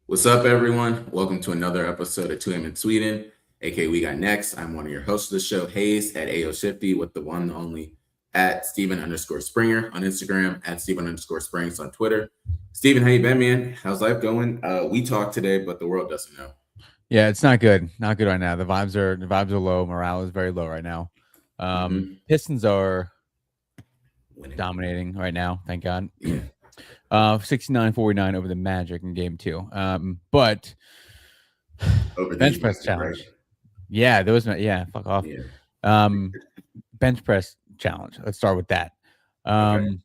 What's up, everyone? Welcome to another episode of 2M in Sweden, aka We Got Next. I'm one of your hosts of the show, Hayes at AO Shifty, with the one and only at Steven_Springer on Instagram, at Steven_Springs on Twitter. Steven, how you been, man? How's life going? We talked today, but the world doesn't know. Yeah, it's not good. Not good right now. The vibes are low. Morale is very low right now. Pistons are Winning. dominating right now. Thank God. Yeah. 69-49 over the Magic in game 2. But Over bench the press challenge. right? Yeah, there was no. Yeah, fuck off. Yeah. Bench press challenge. Let's start with that. Okay.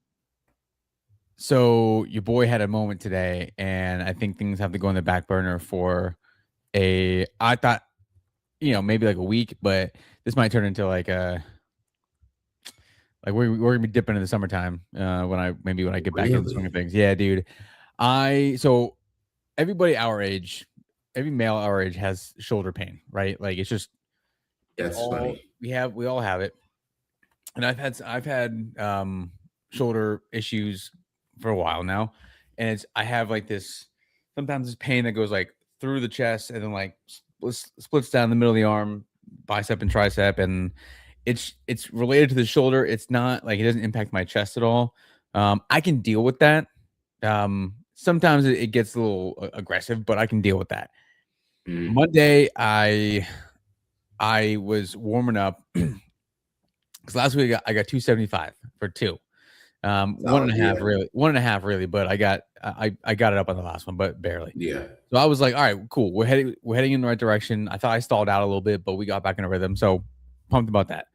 So your boy had a moment today, and I think things have to go on the back burner for I thought, maybe like a week, but this might turn into like we're gonna be dipping in the summertime when I get back into the swing of things. Yeah, dude. So everybody our age, every male our age has shoulder pain, right? Like it's just That's funny. we all have it. And I've had shoulder issues for a while now, and I have like this sometimes this pain that goes like through the chest and then like splits down the middle of the arm, bicep and tricep, and it's related to the shoulder. It's not like it doesn't impact my chest at all. I can deal with that. Sometimes it gets a little aggressive, but I can deal with that. Monday, I was warming up because last week I got 275 for 2. 1.5 really, but I got it up on the last one, but barely. Yeah. So I was like, all right, cool. We're heading in the right direction. I thought I stalled out a little bit, but we got back in a rhythm. So pumped about that.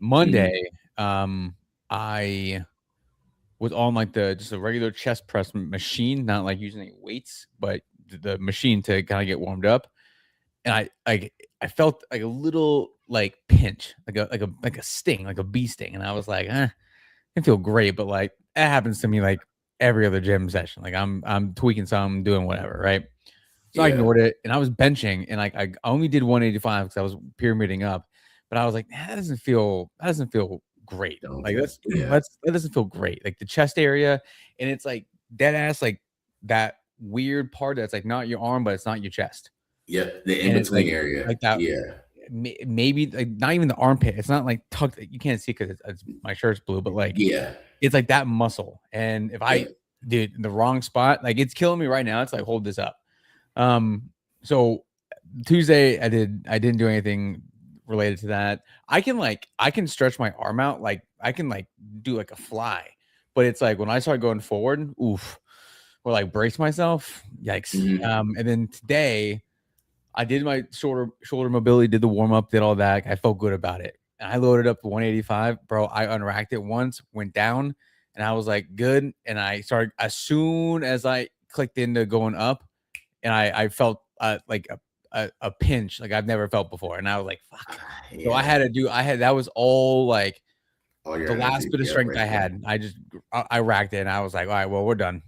Monday, I was on like just a regular chest press machine, not like using any weights, but the machine to kind of get warmed up. And I felt like a little like pinch, like a sting, like a bee sting. And I was like, I feel great, but like that happens to me like every other gym session. Like I'm tweaking something, doing whatever, right? So I ignored it, and I was benching, and like I only did 185 because I was pyramiding up, but I was like, that doesn't feel great. Like that doesn't feel great. Like the chest area, and it's like dead ass, like that weird part that's like not your arm, but it's not your chest. Yeah, the in-between area. Like that. Yeah. Maybe like not even the armpit. It's not like tucked. You can't see because it's my shirt's blue, but like it's like that muscle. And if I did the wrong spot, like it's killing me right now. It's like hold this up. So Tuesday I didn't do anything related to that. I can stretch my arm out, like I can like do like a fly, but it's like when I start going forward, oof, or like brace myself, yikes. And then today I did my shoulder mobility, did the warm up, did all that. I felt good about it. And I loaded up to 185, bro. I unracked it once, went down, and I was like, good. And I started as soon as I clicked into going up, and I felt like a pinch like I've never felt before. And I was like, fuck. So that was all like the last bit of strength I had. I racked it, and I was like, all right, well, we're done.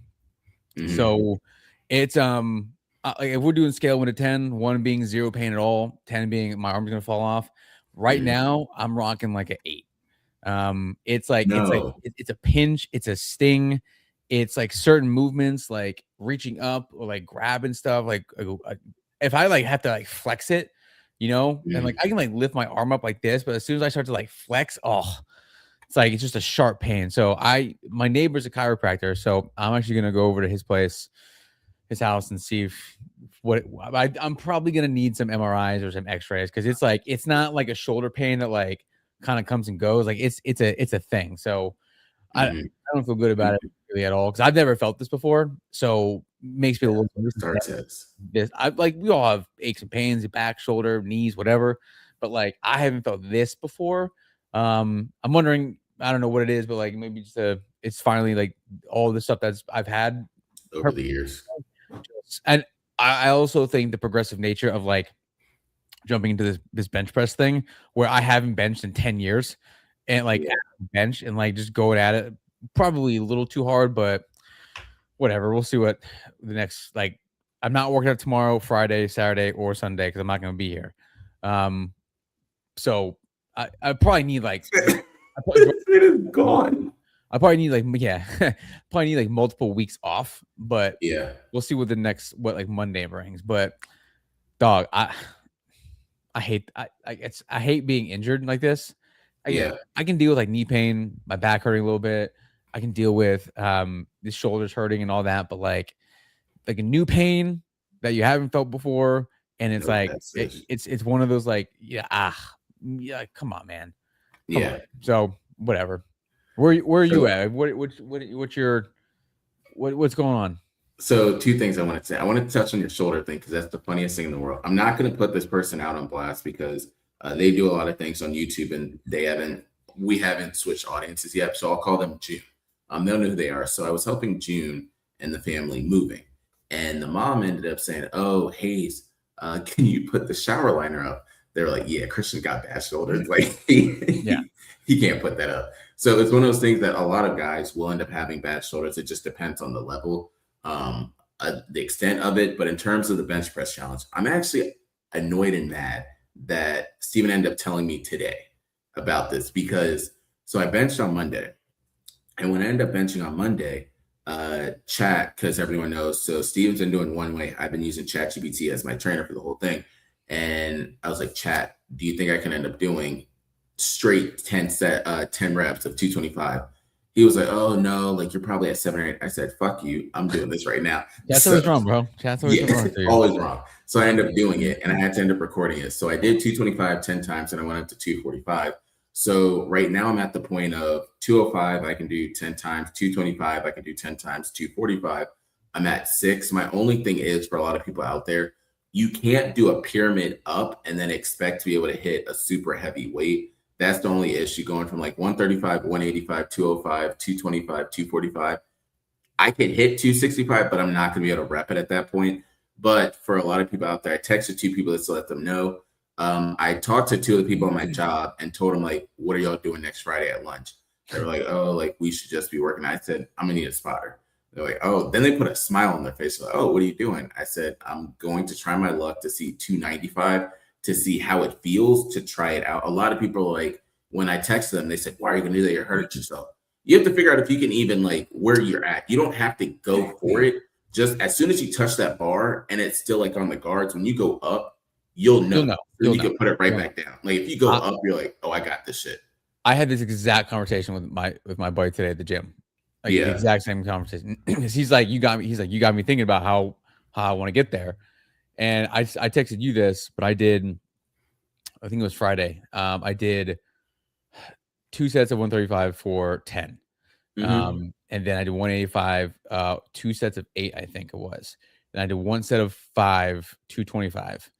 So it's like if we're doing scale 1 to 10, 1 being 0 pain at all, 10 being my arm's gonna fall off. Right now, I'm rocking like an 8. It's like it's a pinch, it's a sting, it's like certain movements, like reaching up or like grabbing stuff. Like if I like have to like flex it, and like I can like lift my arm up like this, but as soon as I start to like flex, it's just a sharp pain. So my neighbor's a chiropractor, so I'm actually gonna go over to his house and see if I'm probably gonna need some MRIs or some X-rays because it's not like a shoulder pain that like kind of comes and goes. Like it's a thing. So I don't feel good about it really at all because I've never felt this before. So makes me a little we all have aches and pains, back, shoulder, knees, whatever. But like I haven't felt this before. I'm wondering, I don't know what it is, but like maybe just it's finally like all the stuff I've had over the years. And I also think the progressive nature of like jumping into this bench press thing where I haven't benched in 10 years and like bench and like just going at it, probably a little too hard, but whatever. We'll see what the next, like, I'm not working out tomorrow, Friday, Saturday, or Sunday because I'm not going to be here. So I probably need like it is gone. I probably need probably need like multiple weeks off, but we'll see what like Monday brings. But dog, I hate being injured like this. I can deal with like knee pain, my back hurting a little bit. I can deal with the shoulders hurting and all that, but like a new pain that you haven't felt before, and it's it's one of those like come on, man. Come on. So whatever. Where are you at? What's going on? So 2 things I want to say. I want to touch on your shoulder thing because that's the funniest thing in the world. I'm not going to put this person out on blast because they do a lot of things on YouTube and we haven't switched audiences yet. So I'll call them June. They'll know who they are. So I was helping June and the family moving, and the mom ended up saying, "Oh, Hayes, can you put the shower liner up?" They were like, "Yeah, Christian got bad shoulders. Like, he can't put that up." So it's one of those things that a lot of guys will end up having bad shoulders. It just depends on the level, the extent of it. But in terms of the bench press challenge, I'm actually annoyed and mad that Steven ended up telling me today about this because so I benched on Monday. And when I ended up benching on Monday, chat, because everyone knows, so Steven's been doing one way. I've been using ChatGPT as my trainer for the whole thing. And I was like, chat, do you think I can end up doing straight 10 reps of 225? He was like, oh no, like you're probably at 7 or 8. I said, fuck you, I'm doing this right now. That's always wrong, bro. That's always wrong. Always wrong. So I ended up doing it and I had to end up recording it. So I did 225 10 times and I went up to 245. So right now I'm at the point of 205, I can do 10 times, 225, I can do 10 times, 245. I'm at 6. My only thing is for a lot of people out there, you can't do a pyramid up and then expect to be able to hit a super heavy weight. That's the only issue, going from like 135, 185, 205, 225, 245. I can hit 265, but I'm not going to be able to rep it at that point. But for a lot of people out there, I texted 2 people just to let them know. I talked to 2 of the people on my job and told them, like, what are y'all doing next Friday at lunch? They were like, oh, like, we should just be working. I said, I'm going to need a spotter. They're like, oh, then they put a smile on their face. Like, oh, what are you doing? I said, I'm going to try my luck to see 295 to see how it feels to try it out. A lot of people are like, when I text them, they said, why are you going to do that? You're hurting yourself. You have to figure out if you can even like where you're at. You don't have to go for it. Just as soon as you touch that bar and it's still like on the guards, when you go up, you'll know. You can put it right back down. Like if you go up, you're like, oh, I got this shit. I had this exact conversation with my buddy today at the gym. Like the exact same conversation. He's like, you got me thinking about how I want to get there. And I texted you this, but I think it was Friday. I did 2 sets of 135 for 10. And then I did 185, 2 sets of 8, I think it was. And I did 1 set of 5, 225.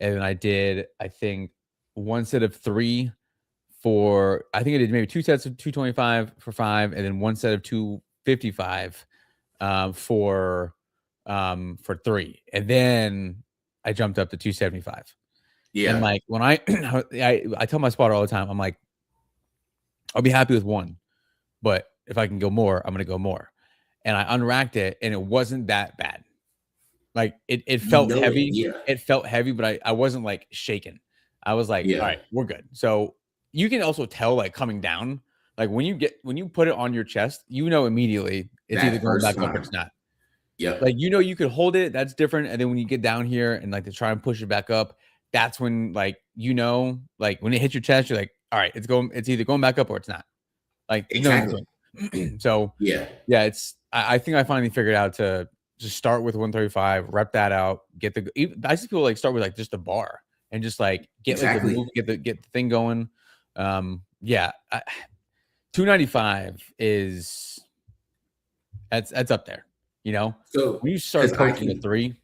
And then I did, I think, 1 set of 3 for, I think I did maybe 2 sets of 225 for 5, and then 1 set of 255 for 3. And then I jumped up to 275. Yeah. And like when I tell my spotter all the time, I'm like, I'll be happy with 1, but if I can go more, I'm going to go more. And I unracked it and it wasn't that bad. Like it felt heavy. Yeah. It felt heavy, but I wasn't like shaken. I was like, all right, we're good. So you can also tell like coming down, like when you put it on your chest, you know, immediately it's either going back up or it's not. Yeah. Like, you know, you could hold it. That's different. And then when you get down here and like to try and push it back up, that's when like, you know, like when it hits your chest, you're like, all right, it's either going back up or it's not. Like, exactly. So I think I finally figured out to just start with 135, rep that out, I see people like start with like just a bar and just like get like the move, get the thing going. 295 is that's up there, you know. So when you start coaching at 3.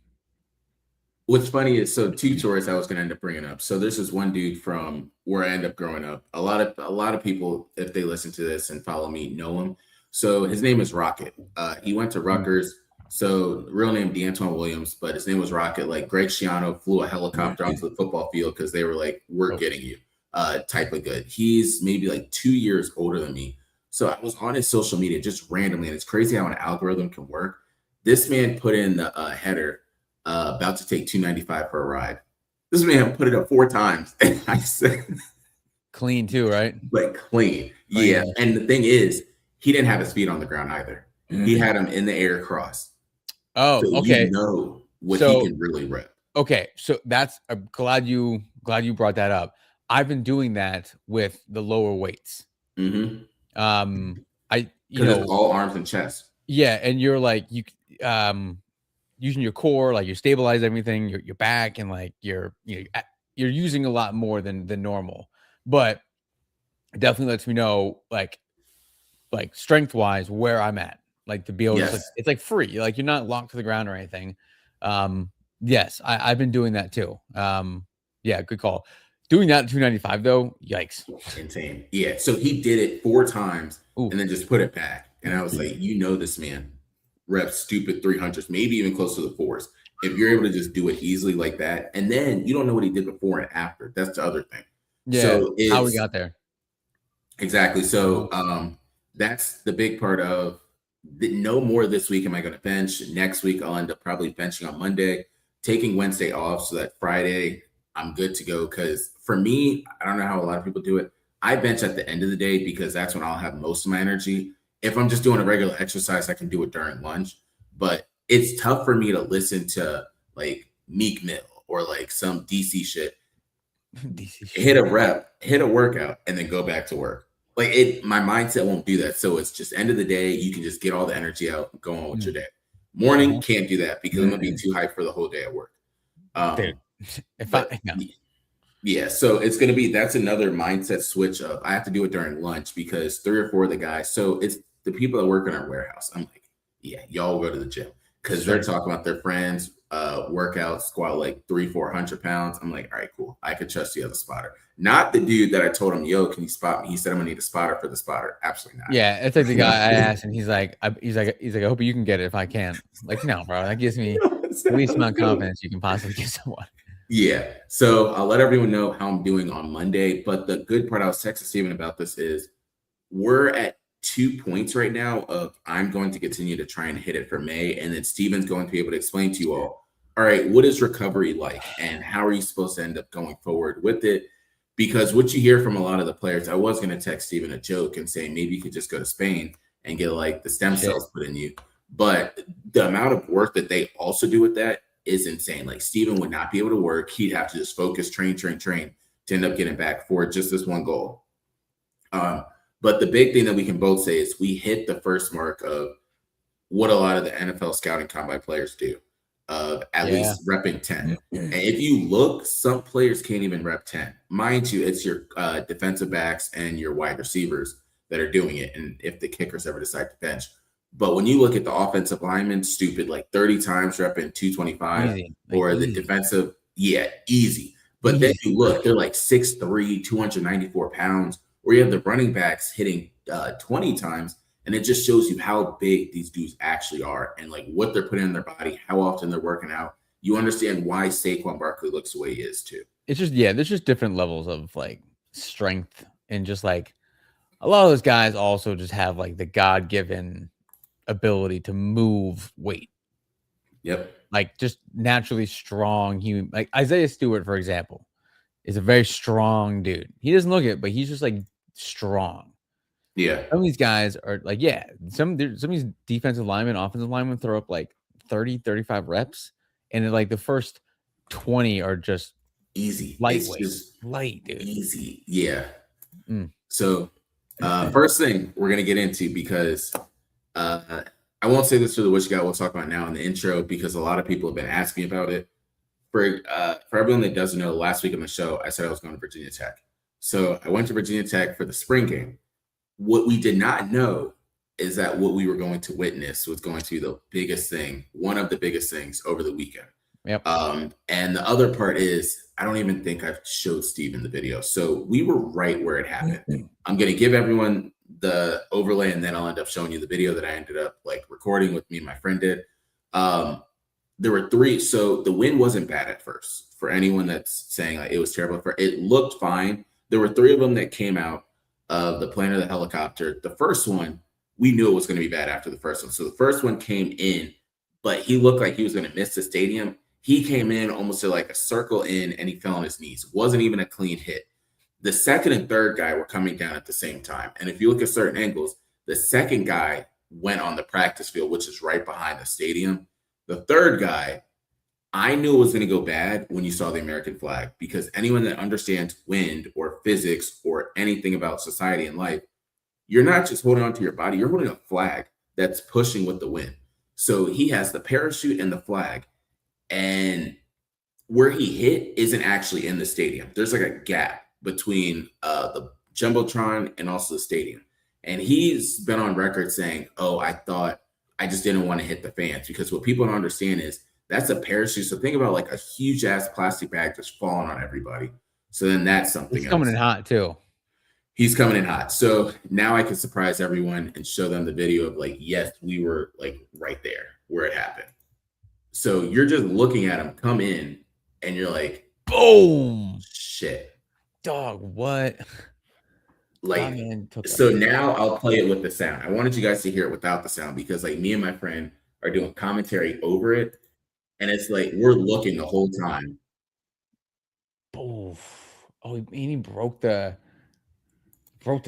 What's funny is, so 2 stories I was going to end up bringing up. So there's this one dude from where I ended up growing up. A lot of people, if they listen to this and follow me, know him. So his name is Rocket. He went to Rutgers. So real name D'Antoine Williams, but his name was Rocket. Like Greg Schiano flew a helicopter onto the football field because they were like, we're getting you, type of good. He's maybe like 2 years older than me. So I was on his social media just randomly, and it's crazy how an algorithm can work. This man put in the header, about to take 295 for a ride. This man put it up 4 times. And I said, clean too, right? Like clean. Yeah. And the thing is, he didn't have his feet on the ground either. He had them in the air crossed. Oh, so okay. You know what he can really rep. Okay, so that's glad you brought that up. I've been doing that with the lower weights. Mm-hmm. Because it's all arms and chest. Yeah, and you're like using your core, like you stabilize everything, your back, and like you're using a lot more than normal. But it definitely lets me know like strength wise where I'm at, like to be able to it's like free, like you're not locked to the ground or anything. Yes, I've been doing that too. Yeah, good call. Doing that at 295 though, yikes. Insane. Yeah. So he did it 4 times and then just put it back. And I was like, this man reps stupid 300s, maybe even close to the 4s. If you're able to just do it easily like that, and then you don't know what he did before and after. That's the other thing. Yeah. So how we got there. Exactly. So that's the big part of no more this week am I going to bench. Next week I'll end up probably benching on Monday, taking Wednesday off so that Friday I'm good to go. Because for me, I don't know how a lot of people do it. I bench at the end of the day because that's when I'll have most of my energy. If I'm just doing a regular exercise, I can do it during lunch. But it's tough for me to listen to like Meek Mill or like some DC shit. Hit a rep, hit a workout, and then go back to work. Like my mindset won't do that. So it's just end of the day, you can just get all the energy out and go on with your day. Morning, can't do that because I'm gonna be too hyped for the whole day at work. Yeah, so it's gonna be that's another mindset switch of I have to do it during lunch because 3 or 4 of the guys. So it's the people that work in our warehouse. I'm like, yeah, y'all go to the gym because they're talking about their friends workouts, squat like 300-400 pounds. I'm like, all right, cool. I could trust the other spotter. Not the dude that I told him, yo, can you spot me? He said I'm gonna need a spotter for the spotter. Absolutely not. Yeah, it's like the guy I asked, and he's like, I hope you can get it if I can. Like, no, bro, that gives me the least amount of confidence you can possibly give someone. Yeah. So I'll let everyone know how I'm doing on Monday. But the good part, I was texting Steven about this, is we're at 2 points right now of I'm going to continue to try and hit it for May. And then Steven's going to be able to explain to you all right, what is recovery like? And how are you supposed to end up going forward with it? Because what you hear from a lot of the players, I was going to text Steven a joke and say maybe you could just go to Spain and get like the stem cells put in you. But the amount of work that they also do with that is insane. Like Steven would not be able to work. He'd have to just focus, train to end up getting back for just this one goal. But the big thing that we can both say is we hit the first mark of what a lot of the NFL scouting combine players do, of at least repping 10. And if you look, some players can't even rep 10. Mind you, it's your defensive backs and your wide receivers that are doing it. And if the kickers ever decide to bench. But when you look at the offensive linemen, stupid, like 30 times repping 225, or the defensive, easy. But then you look, they're like 6'3", 294 pounds, or you have the running backs hitting 20 times. And it just shows you how big these dudes actually are and like what they're putting in their body, how often they're working out. You understand why Saquon Barkley looks the way he is too. It's just, there's just different levels of like strength, and just like a lot of those guys also just have like the God-given ability to move weight. Yep. Like just naturally strong human. Like Isaiah Stewart, for example, is a very strong dude. He doesn't look it, but he's just like strong. Yeah. Some of these guys are like, some of these defensive linemen, offensive linemen throw up like 30, 35 reps. And then like the first 20 are just easy. Lightweight. It's just light, dude. Easy. Yeah. So first thing we're going to get into, because I won't say this for the Wish Guy, we'll talk about now in the intro, because a lot of people have been asking about it. For everyone that doesn't know, last week on the show, I said I was going to Virginia Tech. So I went to Virginia Tech for the spring game. What we did not know is that what we were going to witness was going to be the biggest thing, one of the biggest things over the weekend. Yep. And the other part is, I don't even think I've showed Steven the video. So we were right where it happened. I'm going to give everyone the overlay, and then I'll end up showing you the video that I ended up like recording with me and my friend did. There were 3. So the wind wasn't bad at first. For anyone that's saying like it was terrible, it looked fine. There were 3 of them that came out of the plane or the helicopter. The first one, we knew it was going to be bad after the first one. So the first one came in, but he looked like he was going to miss the stadium. He came in almost to like a circle in, and he fell on his knees. Wasn't even a clean hit. The second and third guy were coming down at the same time. And if you look at certain angles, The second guy went on the practice field, which is right behind the stadium. The third guy, I knew it was going to go bad when you saw the American flag, because anyone that understands wind or physics or anything about society and life, you're not just holding onto your body, you're holding a flag that's pushing with the wind. So he has the parachute and the flag, and where he hit isn't actually in the stadium. There's like a gap between the Jumbotron and also the stadium. And he's been on record saying, oh, I thought I just didn't want to hit the fans, because what people don't understand is that's a parachute. So think about like a huge ass plastic bag just falling on everybody. So then that's something else. Coming in hot too. He's coming in hot. So now I can surprise everyone and show them the video of like, yes, we were like right there where it happened. So you're just looking at him come in and you're like, boom, shit. Dog, what? Like, so now I'll play it with the sound. I wanted you guys to hear it without the sound, because like me and my friend are doing commentary over it. And it's like, we're looking the whole time. Oh, he broke the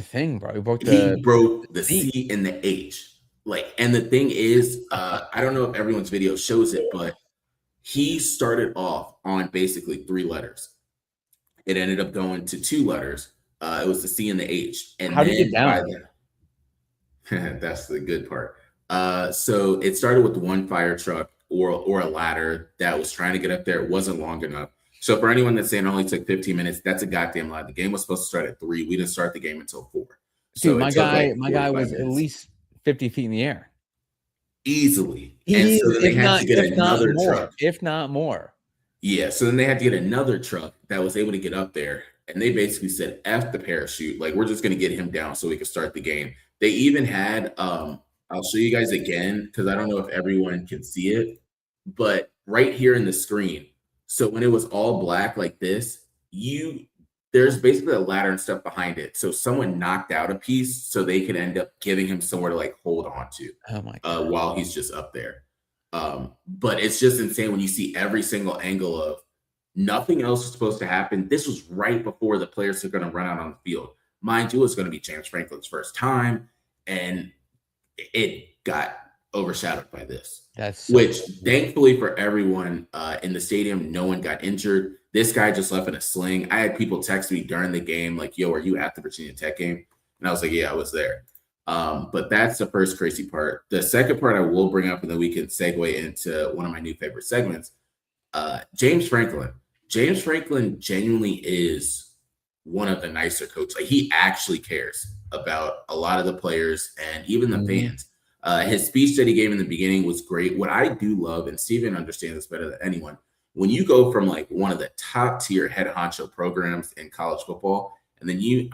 thing, bro. He broke the C and the H. Like, and the thing is, I don't know if everyone's video shows it, but he started off on basically 3 letters. It ended up going to 2 letters. It was the C and the H. And how did you get down? That's the good part. So it started with one fire truck or a ladder that was trying to get up there. It wasn't long enough. So for anyone that's saying it only took 15 minutes, that's a goddamn lie. The game was supposed to start at 3. We didn't start the game until 4. So dude, my guy was at least 50 feet in the air. Easily. And so then they had to get another truck. If not more. Yeah. So then they had to get another truck that was able to get up there. And they basically said, F the parachute. Like, we're just going to get him down so we can start the game. They even had, I'll show you guys again, because I don't know if everyone can see it, but right here in the screen. So when it was all black like this, there's basically a ladder and stuff behind it. So someone knocked out a piece so they could end up giving him somewhere to like hold on to while he's just up there. But it's just insane when you see every single angle of nothing else is supposed to happen. This was right before the players are going to run out on the field. Mind you, it's going to be James Franklin's first time, and it got overshadowed by this. Which thankfully for everyone in the stadium, no one got injured. This guy just left in a sling. I had people text me during the game like, yo, are you at the Virginia Tech game? And I was like, yeah, I was there. But that's the first crazy part. The second part I will bring up, and then we can segue into one of my new favorite segments. James Franklin. James Franklin genuinely is one of the nicer coaches. Like, he actually cares about a lot of the players and even the fans. His speech that he gave in the beginning was great. What I do love, and Steven understands this better than anyone, when you go from like one of the top tier head honcho programs in college football, and then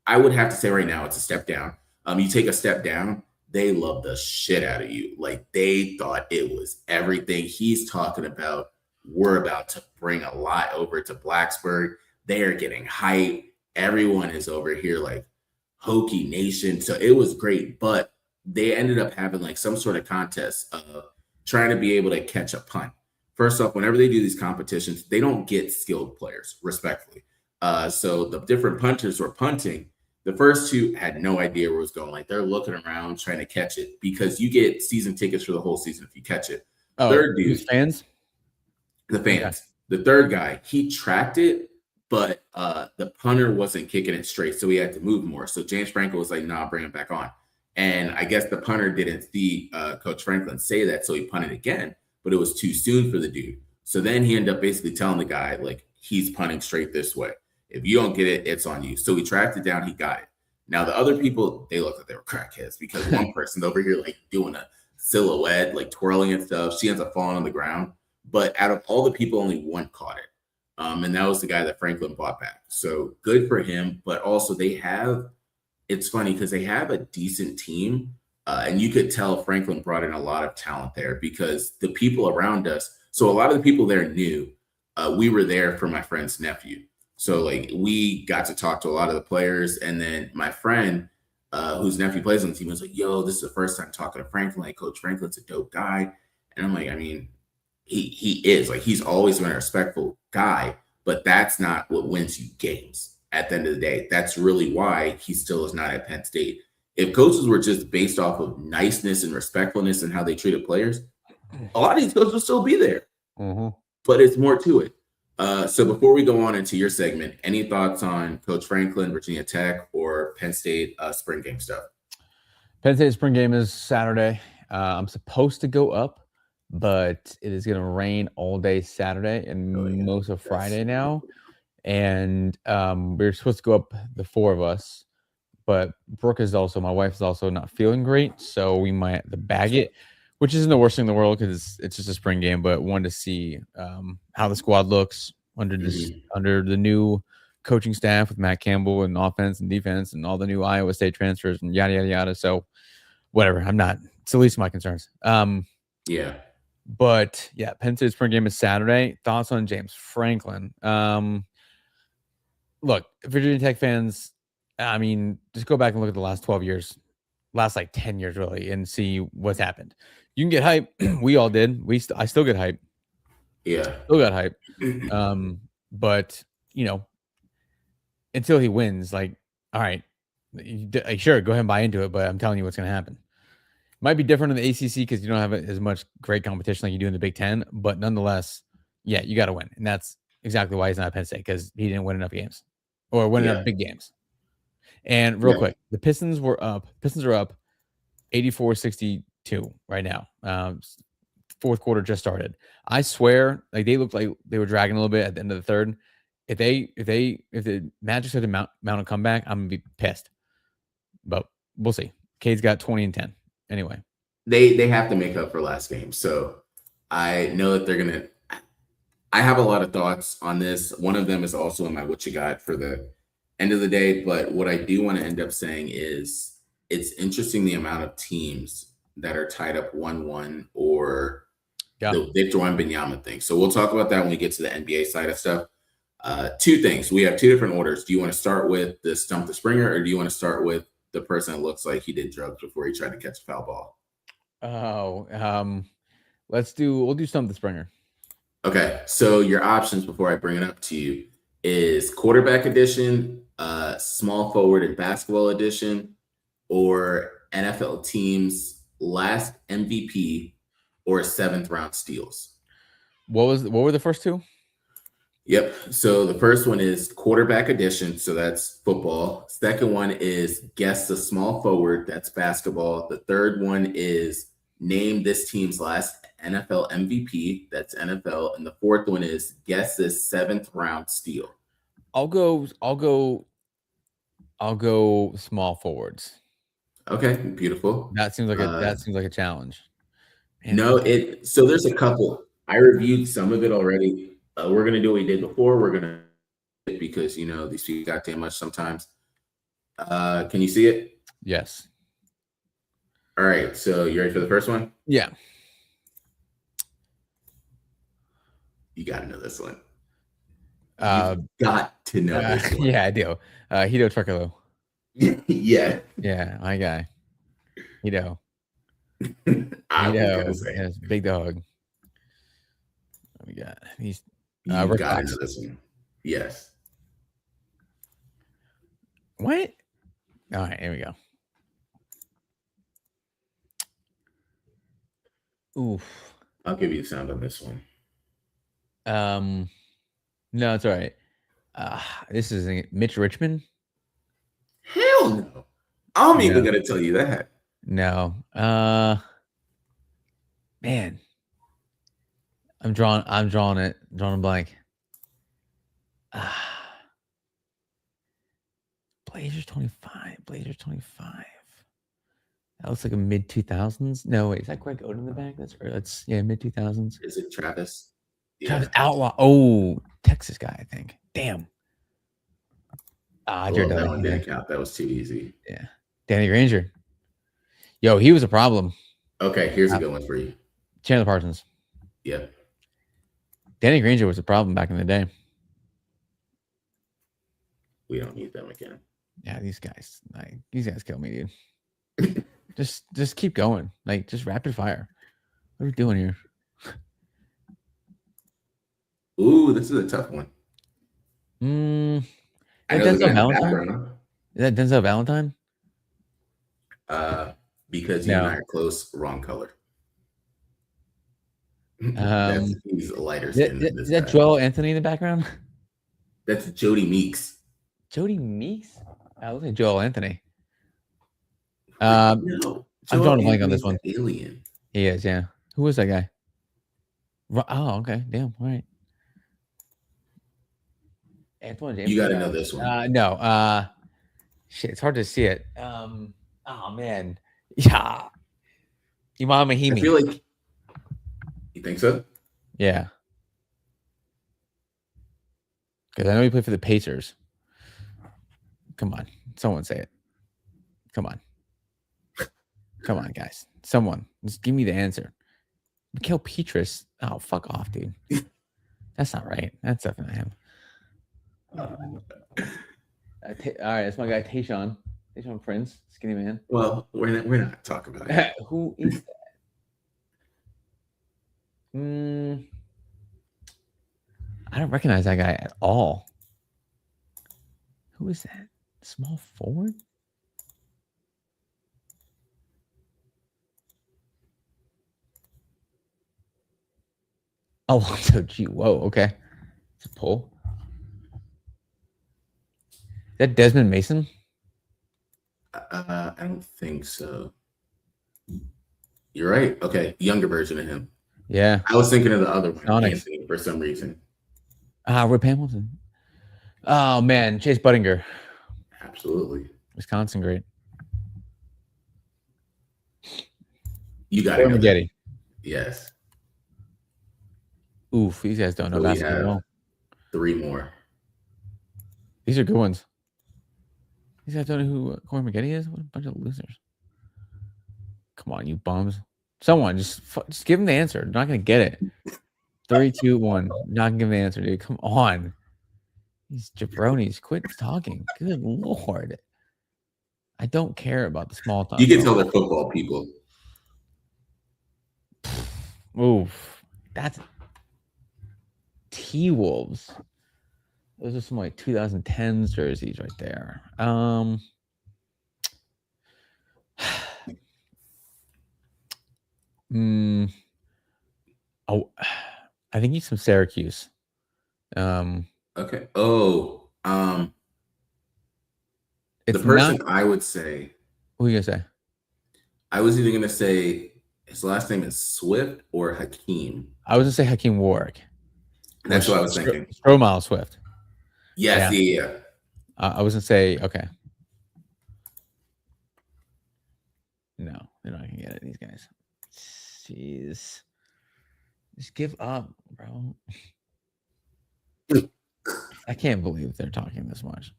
I would have to say right now it's a step down. You take a step down, they love the shit out of you. Like, they thought it was everything. He's talking about, we're about to bring a lot over to Blacksburg. They are getting hype. Everyone is over here like Hokie Nation. So it was great, but they ended up having like some sort of contest of trying to be able to catch a punt. First off, whenever they do these competitions, they don't get skilled players, respectfully. So the different punters were punting. The first 2 had no idea where it was going. Like, they're looking around trying to catch it, because you get season tickets for the whole season if you catch it. Third dude, fans? The fans. Okay. The third guy, he tracked it, but the punter wasn't kicking it straight, so he had to move more. So James Franklin was like, nah, bring it back on. And I guess the punter didn't see Coach Franklin say that, so he punted again, but it was too soon for the dude. So then he ended up basically telling the guy, like, he's punting straight this way. If you don't get it, it's on you. So he tracked it down, he got it. Now the other people, they looked like they were crackheads, because one person over here like doing a silhouette, like twirling and stuff, she ends up falling on the ground. But out of all the people, only one caught it. And that was the guy that Franklin brought back. So good for him. But also it's funny because they have a decent team. And you could tell Franklin brought in a lot of talent there, because the people around us, so a lot of the people there knew we were there for my friend's nephew. So like, we got to talk to a lot of the players. And then my friend, whose nephew plays on the team, was like, yo, this is the first time talking to Franklin. Like, Coach Franklin's a dope guy. And I'm like, I mean, he is. Like, he's always been a respectful guy, but that's not what wins you games at the end of the day. That's really why he still is not at Penn State. if coaches were just based off of niceness and respectfulness and how they treated players, a lot of these coaches will still be there. Mm-hmm. But it's more to it. So before we go on into your segment, any thoughts on Coach Franklin, Virginia Tech, or Penn State spring game stuff? Penn State spring game is Saturday. I'm supposed to go up, but it is going to rain all day Saturday and most of Friday now. And we're supposed to go up, the four of us, but Brooke is also, my wife is also not feeling great, so we might have to bag it, which isn't the worst thing in the world because it's just a spring game, but wanted to see how the squad looks under this under the new coaching staff with Matt Campbell and offense and defense and all the new Iowa State transfers and yada yada yada. So whatever, it's the least of my concerns. Yeah. But yeah, Penn State spring game is Saturday. Thoughts on James Franklin? Look, Virginia Tech fans, I mean, just go back and look at the last 12 years, last like 10 years really, and see what's happened. You can get hype. We all did. I still get hype. Yeah. Still got hype. But, until he wins, like, all right, sure, go ahead and buy into it, but I'm telling you what's going to happen. Might be different in the ACC because you don't have as much great competition like you do in the Big Ten, but nonetheless, yeah, you got to win. And that's exactly why he's not at Penn State, because he didn't win enough games or win enough big games. And real quick, the Pistons are up 84-62 right now. Fourth quarter just started. I swear, like they looked like they were dragging a little bit at the end of the third. If the Magic had to mount a comeback, I'm gonna be pissed. But we'll see. Cade's got 20 and 10. Anyway, they have to make up for last game. So I know that they're gonna. I have a lot of thoughts on this. One of them is also in my what you got for the end of the day. But what I do want to end up saying is it's interesting the amount of teams that are tied up 1-1 or the Victor Wembanyama thing. So we'll talk about that when we get to the NBA side of stuff. Two things. We have two different orders. Do you want to start with the Stump the Springer, or do you want to start with the person that looks like he did drugs before he tried to catch a foul ball? We'll do Stump the Springer. Okay, so your options before I bring it up to you is quarterback edition, small forward and basketball edition, or NFL teams last MVP or 7th round steals. What were the first two? Yep. So the first one is quarterback edition. So that's football. Second one is guess the small forward. That's basketball. The third one is name this team's last NFL MVP. That's NFL. And the fourth one is guess this 7th round steal. I'll go small forwards. Okay, beautiful. That seems like a challenge. Man, so there's a couple. I reviewed some of it already. We're gonna do what we did before. We're gonna because these people goddamn much sometimes. Can you see it? Yes. All right. So you ready for the first one? Yeah. You got to know this one. You've got to know this one. Yeah, I do. Hito Turkoglu. Yeah. Yeah, my guy. Hito. Yes, big dog. What we got? He's you got to know this one. Yes. What? All right, here we go. Oof. I'll give you the sound on this one. No, it's all right. This is Mitch Richmond. Hell no. I'm even gonna tell you that. No. Man. I'm drawing a blank. Blazers 25. That looks like a mid 2000s. No, wait, is that Greg Oden in the back? That's mid 2000s. Is it Travis? Travis Outlaw. Oh, Texas guy, I think. Damn. That one didn't count. That was too easy. Yeah. Danny Granger. Yo, he was a problem. Okay, here's a good one for you. Chandler Parsons. Yeah. Danny Granger was a problem back in the day. We don't need them again. Yeah, these guys kill me, dude. just keep going. Like, just rapid fire. What are we doing here? Ooh, this is a tough one. Denzel Valentine? Is that Denzel Valentine? Because you and I are close, wrong color. He's a lighter skin than this guy. Is that Joel Anthony in the background? That's Jody Meeks. Jody Meeks? I look at Joel Anthony. No, I'm drawing a blank on this one. Alien. He is, yeah. Who was that guy? Oh, okay. Damn. All right. Antoine James. You got to know this one. No. Shit, it's hard to see it. Oh man. Yeah. Imam Mahimi. I feel like. You think so? Yeah. Because I know he played for the Pacers. Come on. Someone say it. Come on. Come on, guys. Someone. Just give me the answer. Mikael Petrus. Oh, fuck off, dude. That's not right. That's definitely him. All right, that's my guy Tayshaun Prince, skinny man. Well, we're not talking about it. Who is that? I don't recognize that guy at all. Who is that? Small forward? Oh, so gee, whoa, okay. It's a pull. Is that Desmond Mason? I don't think so. You're right. Okay, younger version of him. Yeah. I was thinking of the other one, Anthony, for some reason. Rip Hamilton. Oh, man. Chase Buttinger. Absolutely. Wisconsin, great. You got it. Maggette. Yes. Oof, these guys don't know basketball at all. 3 more. These are good ones. These guys don't know who Corey Maggette is? What a bunch of losers. Come on, you bums. Someone, just give them the answer. They're not going to get it. 3, 2, 1. Not going to give them the answer, dude. Come on. These jabronis, quit talking. Good Lord. I don't care about the small talk. You can tell they're football people. Oof. That's T-Wolves. Those are some like 2010s jerseys right there. Oh, I think he's from Syracuse. Okay. Oh, the person I would say. Who are you gonna say? I was either gonna say his last name is Swift or Hakeem. I was gonna say Hakeem Warwick. That's what I was thinking. Stromile Swift. Yes, yeah. I was gonna say okay. No, they're not gonna get it. These guys. Jeez. Just give up, bro. I can't believe they're talking this much.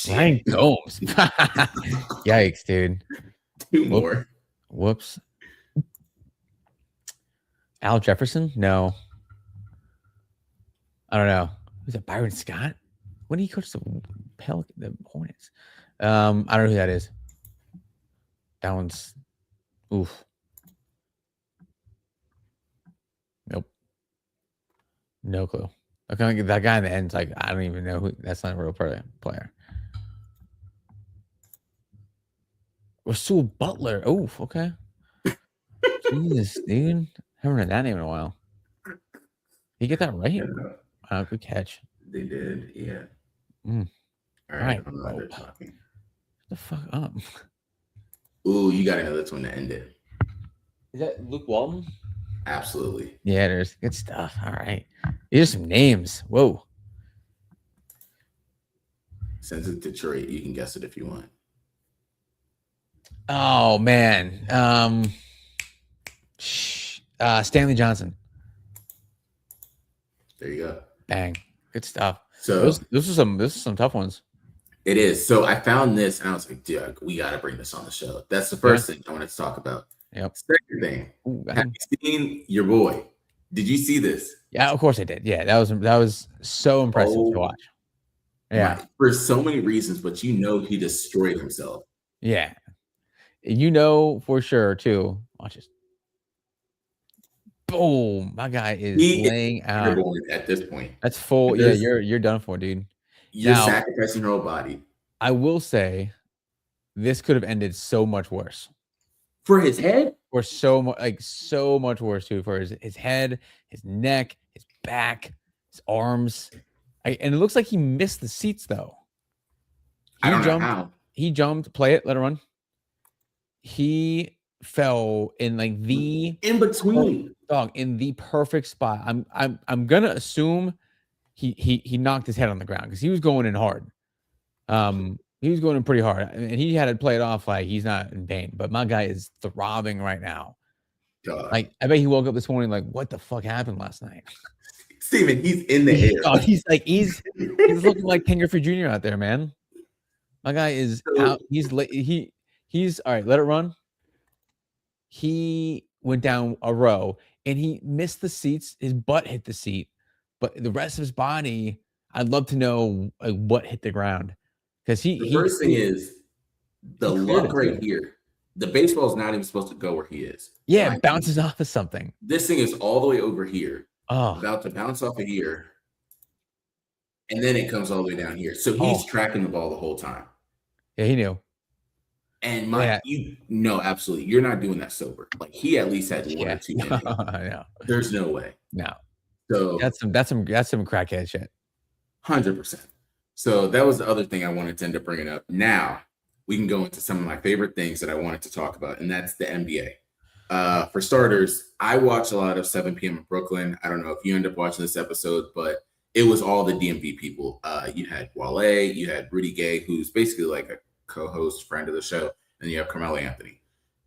Ryan Gomes. Yikes, dude. 2 more. Whoops. Al Jefferson? No. I don't know. Who's that? Byron Scott? When did he coach the Hornets? I don't know who that is. That one's oof. Nope. No clue. Okay, that guy in the end's like, I don't even know who. That's not a real player. Rasul Butler. Oof. Okay. Jesus, dude. Haven't heard that name in a while. Did you get that right? Good catch. They did, yeah. All right. Shut the fuck up. Ooh, you got to know this one to end it. Is that Luke Walton? Absolutely. Yeah, there's good stuff. All right. Here's some names. Whoa. Since it's Detroit, you can guess it if you want. Oh, man. Stanley Johnson. There you go. Bang. Good stuff. So this is some tough ones. It is. So I found this and I was like, dude, we got to bring this on the show. That's the first thing I wanted to talk about. Yep. Second thing, have you seen your boy? Did you see this? Yeah, of course I did. Yeah, that was so impressive to watch. Yeah. For so many reasons, but he destroyed himself. Yeah. For sure, too. Watch this. Boom. My guy is laying out. At this point. That's full. Yeah, you're done for, dude. You're sacrificing your whole body. I will say this could have ended so much worse. For his head? Or so much worse too, for his head, his neck, his back, his arms. And it looks like he missed the seats though. I don't know how. He jumped, play it, let it run. He fell in like the in between dog in the perfect spot. I'm gonna assume he knocked his head on the ground because he was going in hard. He was going in pretty hard, and he had to play it off like he's not in pain. But my guy is throbbing right now. God. Like I bet he woke up this morning like, what the fuck happened last night? Steven, he's in the air. Oh, he's looking like Ken Griffey Jr. out there, man. My guy is out. He's all right. Let it run. He went down a row and he missed the seats. His butt hit the seat, but the rest of his body, I'd love to know what hit the ground. Because the first thing is the luck right here. The baseball is not even supposed to go where he is. Yeah, it bounces off of something. This thing is all the way over here. Oh, about to bounce off of here. And then it comes all the way down here. So he's tracking the ball the whole time. Yeah, he knew. And absolutely. You're not doing that sober. Like he at least had one or two. No. There's no way. No. So that's some crackhead shit. 100%. So that was the other thing I wanted to end up bringing up. Now we can go into some of my favorite things that I wanted to talk about, and that's the NBA. For starters, I watch a lot of 7 p.m. in Brooklyn. I don't know if you end up watching this episode, but it was all the DMV people. You had Wale, you had Rudy Gay, who's basically like a co-host friend of the show, and you have Carmelo Anthony.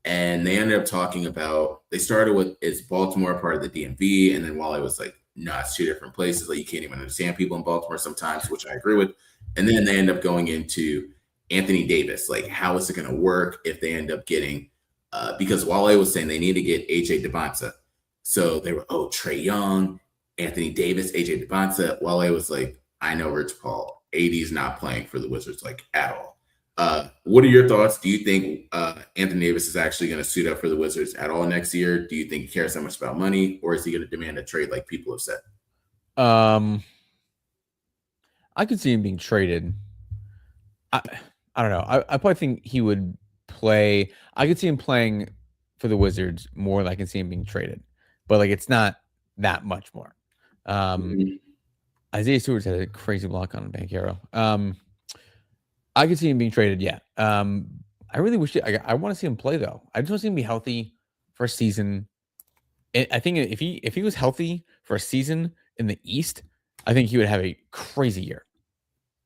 And they ended up talking about, they started with, is Baltimore part of the DMV? And then Wale was like, no, it's 2 different places. Like you can't even understand people in Baltimore sometimes, which I agree with. And then they end up going into Anthony Davis. Like, how is it going to work if they end up getting, because Wale was saying they need to get AJ Debonsa. So they were, Trae Young, Anthony Davis, AJ Debonsa. Wale was like, I know Rich Paul. AD's not playing for the Wizards like at all. What are your thoughts? Do you think Anthony Davis is actually going to suit up for the Wizards at all next year? Do you think he cares so much about money, or is he going to demand a trade like people have said? I could see him being traded. I don't know. I probably think he would play. I could see him playing for the Wizards more than I can see him being traded, but like it's not that much more. Isaiah Stewart's had a crazy block on Banchero. I could see him being traded. Yeah. I really wish I want to see him play though. I just want to see him be healthy for a season. I think if he was healthy for a season in the East, I think he would have a crazy year.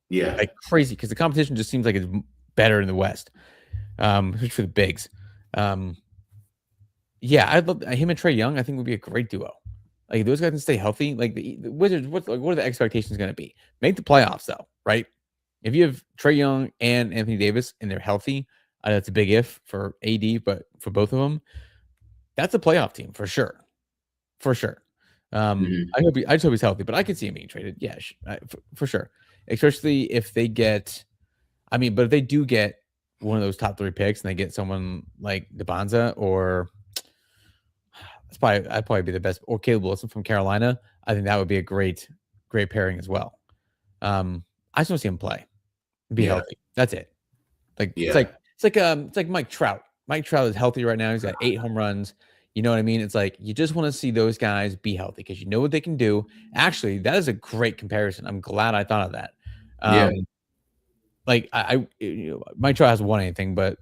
Yeah, like crazy, because the competition just seems like it's better in the West, especially for the bigs. Yeah, I'd love him and Trae Young. I think would be a great duo. Like those guys can stay healthy. Like the Wizards, what are the expectations going to be? Make the playoffs though, right? If you have Trae Young and Anthony Davis and they're healthy, that's a big if for AD, but for both of them, that's a playoff team for sure. For sure. I just hope he's healthy, but I could see him being traded. Yeah, for sure. Especially if they get, but if they do get one of those top 3 picks and they get someone like Debonsa or I'd probably be the best, or Caleb Wilson from Carolina. I think that would be a great pairing as well. I just want to see him play, be healthy. That's it. It's like Mike Trout. Mike Trout is healthy right now. He's got 8 home runs. You know what I mean? It's like you just want to see those guys be healthy because you know what they can do. Actually, that is a great comparison. I'm glad I thought of that. Like Mike Trout hasn't won anything, but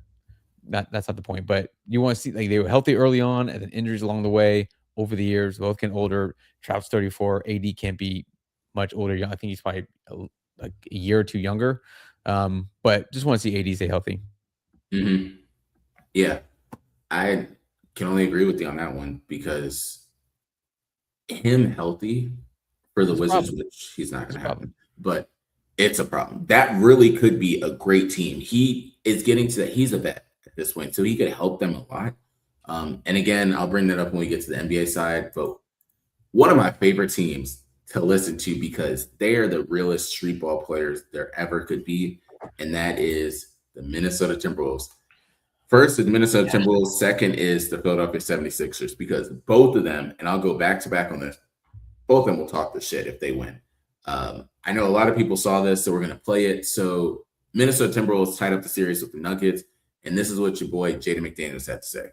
that's not the point. But you want to see like they were healthy early on, and then injuries along the way over the years. Both getting older. Trout's 34. AD can't be much older. I think he's probably a year or 2 younger. But just want to see AD stay healthy. Yeah, I can only agree with you on that one because him healthy for the Wizards, which he's not going to happen, but it's a problem. That really could be a great team. He is getting to that. He's a vet at this point, so he could help them a lot. And again, I'll bring that up when we get to the NBA side, but one of my favorite teams to listen to because they are the realest street ball players there ever could be, and that is the Minnesota Timberwolves. First is Minnesota Timberwolves. Second is the Philadelphia 76ers because both of them, and I'll go back to back on this, both of them will talk the shit if they win. I know a lot of people saw this, so we're going to play it. So Minnesota Timberwolves tied up the series with the Nuggets. And this is what your boy Jaden McDaniels had to say.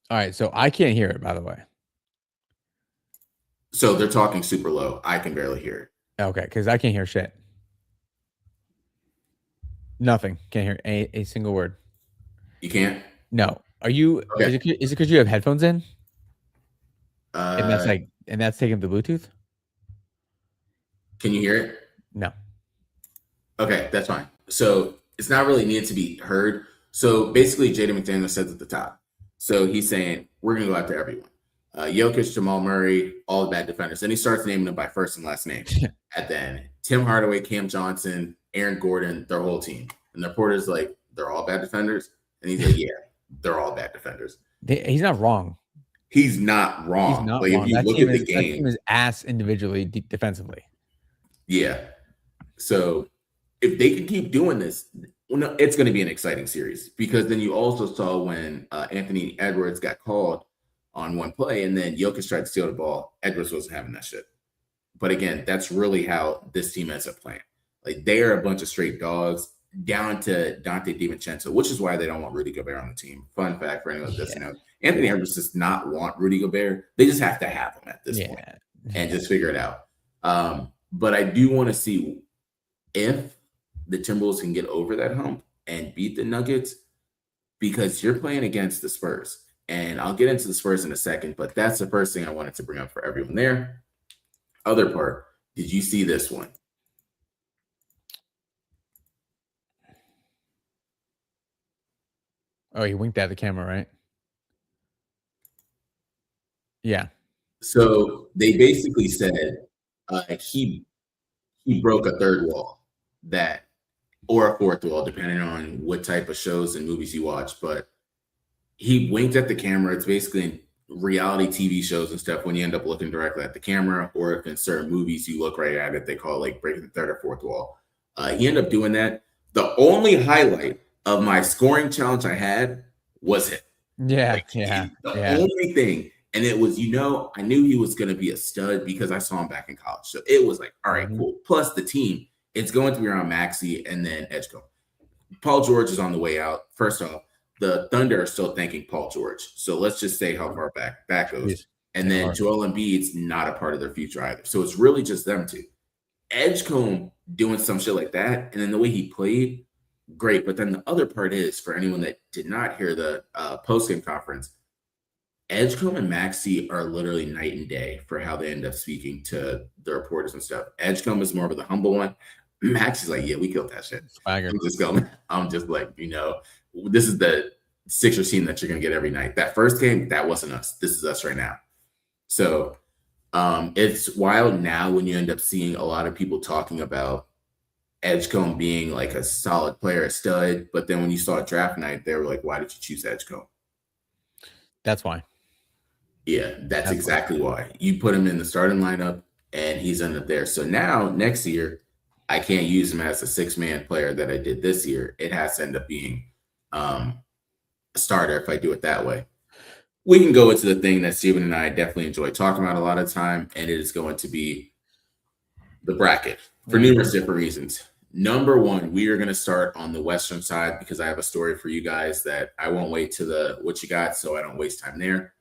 All right, so I can't hear it, by the way. So they're talking super low. I can barely hear it. Okay, because I can't hear shit. Nothing. Can't hear a single word. You can't? No. Are you? Okay. Is it because you have headphones in? And that's taking the Bluetooth. Can you hear it? No. Okay, that's fine. So it's not really needed to be heard. So basically, Jaden McDaniels says at the top. So he's saying we're going to go after everyone. Jokic, Jamal Murray, all the bad defenders. Then he starts naming them by first and last name. At the end, Tim Hardaway, Cam Johnson, Aaron Gordon, their whole team. And the reporter's like, they're all bad defenders. And he's like, yeah, they're all bad defenders. He's not wrong. He's not wrong. He's not wrong. If you look at the game, that team is ass individually defensively. Yeah. So if they can keep doing this, it's going to be an exciting series, because then you also saw when Anthony Edwards got called on one play and then Jokic tried to steal the ball. Edwards wasn't having that shit. But again, that's really how this team ends up playing. Like, they are a bunch of straight dogs down to Dante DiVincenzo, which is why they don't want Rudy Gobert on the team. Fun fact for anyone that doesn't know, Anthony Edwards does not want Rudy Gobert. They just have to have him at this point and just figure it out. But I do want to see if the Timberwolves can get over that hump and beat the Nuggets, because you're playing against the Spurs. And I'll get into the Spurs in a second, but that's the first thing I wanted to bring up for everyone there. Other part, did you see this one? Oh, he winked at the camera, right? Yeah. So they basically said he broke a third wall, or a fourth wall, depending on what type of shows and movies you watch. But he winked at the camera. It's basically in reality TV shows and stuff, when you end up looking directly at the camera, or if in certain movies you look right at it, they call it like breaking the third or fourth wall. He ended up doing that. The only highlight of my scoring challenge I had was it. The only thing. And it was, I knew he was going to be a stud because I saw him back in college. So it was like, all right, cool. Plus the team, it's going to be around Maxey and then Edgecombe. Paul George is on the way out. First off, the Thunder are still thanking Paul George. So let's just say how far back that goes. And then Joel Embiid's not a part of their future either. So it's really just them two. Edgecombe doing some shit like that, and then the way he played, great. But then the other part is, for anyone that did not hear the post-game conference, Edgecombe and Maxey are literally night and day for how they end up speaking to the reporters and stuff. Edgecombe is more of the humble one. Maxey's like, yeah, we killed that shit. I'm just like, this is the Sixers team that you're going to get every night. That first game, that wasn't us. This is us right now. So it's wild now when you end up seeing a lot of people talking about Edgecombe being like a solid player, a stud. But then when you saw draft night, they were like, why did you choose Edgecombe? That's why. Yeah, that's exactly why. You put him in the starting lineup and he's ended up there. So now next year, I can't use him as a 6-man player that I did this year. It has to end up being a starter if I do it that way. We can go into the thing that Steven and I definitely enjoy talking about a lot of the time, and it is going to be the bracket for numerous different reasons. Number one, we are going to start on the Western side because I have a story for you guys that I won't wait to the what you got, so I don't waste time there.